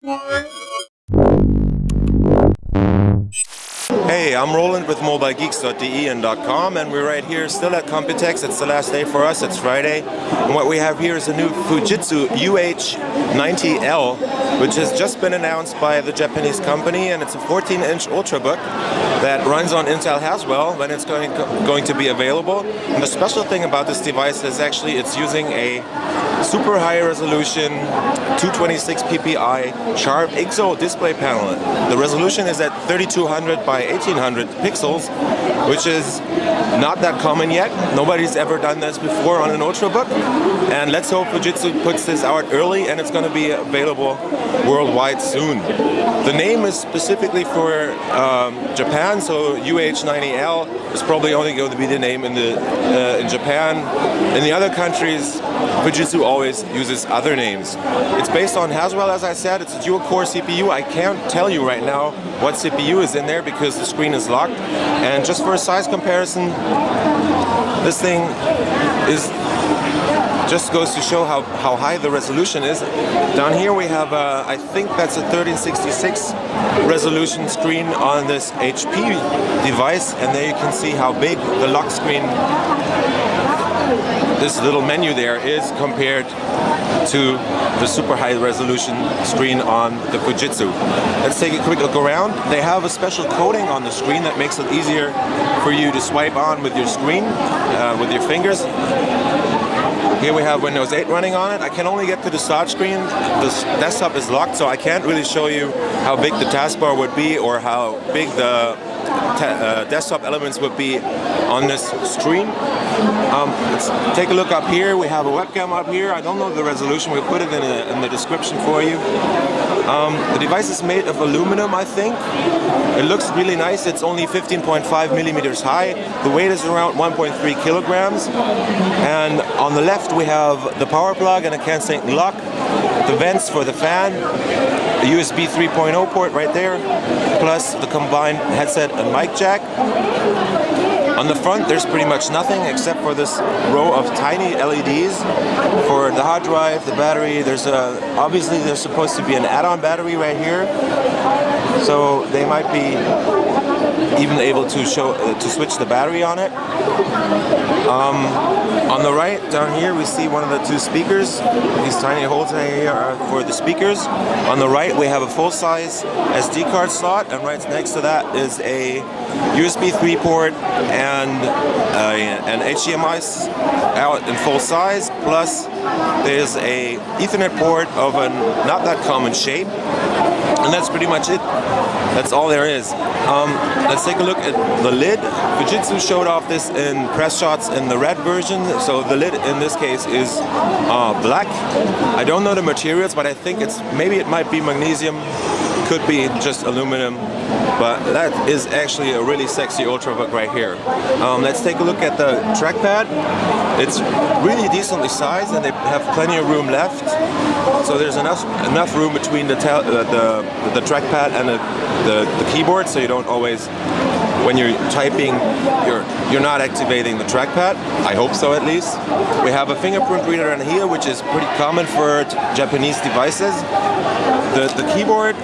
Hey, I'm Roland with MobileGeeks.de and .com, and we're right here still at Computex. It's the last day for us, it's Friday. And what we have here is a new Fujitsu UH90L, which has just been announced by the Japanese company, and it's a 14-inch Ultrabook that runs on Intel Haswell when it's going to be available. And the special thing about this device is actually it's using a super high resolution 226 ppi sharp IGZO display panel. The resolution is at 3200 by 1800 pixels, which is not that common yet. Nobody's ever done this before on an Ultrabook, and let's hope Fujitsu puts this out early and it's going to be available worldwide soon. The name is specifically for Japan, so UH90L is probably only going to be the name in Japan. In the other countries, Fujitsu always uses other names. It's based on Haswell, as I said. It's a dual-core CPU. I can't tell you right now what CPU is in there because the screen is locked. And just for a size comparison, this thing just goes to show how high the resolution is. Down here we have I think that's a 1366 resolution screen on this HP device, and there you can see how big the lock screen, this little menu there, is compared to the super high resolution screen on the Fujitsu. Let's take a quick look around. They have a special coating on the screen that makes it easier for you to swipe on with your screen, with your fingers. Here we have Windows 8 running on it. I can only get to the start screen. The desktop is locked, so I can't really show you how big the taskbar would be or how big the desktop elements would be on this screen. Let's take a look up here. We have a webcam up here. I don't know the resolution. We'll put it in the description for you. The device is made of aluminum, I think. It looks really nice. It's only 15.5 millimeters high. The weight is around 1.3 kilograms. And on the left we have the power plug and a can-sync lock, the vents for the fan, the USB 3.0 port right there, plus the combined headset and mic jack. On the front there's pretty much nothing except for this row of tiny LEDs for the hard drive, the battery. Obviously there's supposed to be an add-on battery right here, so they might be even able to switch the battery on it. On the right down here we see one of the two speakers. These tiny holes here are for the speakers. On the right we have a full-size SD card slot, and right next to that is a USB 3 port and an HDMI out in full size, plus there's a Ethernet port of a not that common shape, and that's pretty much it. That's all there is. Let's take a look at the lid. Fujitsu showed off this in press shots in the red version, so the lid in this case is black. I don't know the materials, but I think maybe it might be magnesium, could be just aluminum, but that is actually a really sexy Ultrabook right here. Let's take a look at the trackpad. It's really decently sized and they have plenty of room left. So there's enough room between the trackpad and the keyboard, so you don't always, when you're typing, you're not activating the trackpad. I hope so, at least. We have a fingerprint reader in here, which is pretty common for Japanese devices. The keyboard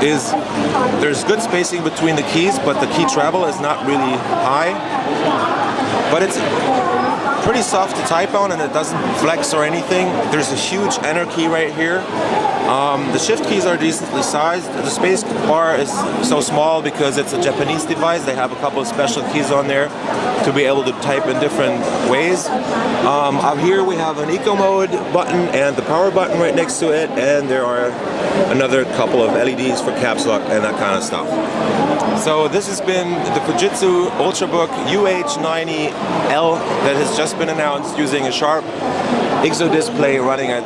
there's good spacing between the keys, but the key travel is not really high. But it's pretty soft to type on and it doesn't flex or anything. There's a huge enter key right here. The shift keys are decently sized. The space bar is so small because it's a Japanese device. They have a couple of special keys on there to be able to type in different ways. Up here we have an eco mode button and the power button right next to it, and there are another couple of LEDs for caps lock and that kind of stuff. So this has been the Fujitsu Ultrabook UH90L that has just been announced using a sharp IGZO display running at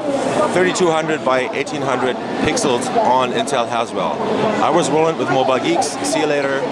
3200 by 1800 pixels on Intel Haswell. I was Roland with Mobile Geeks. See you later.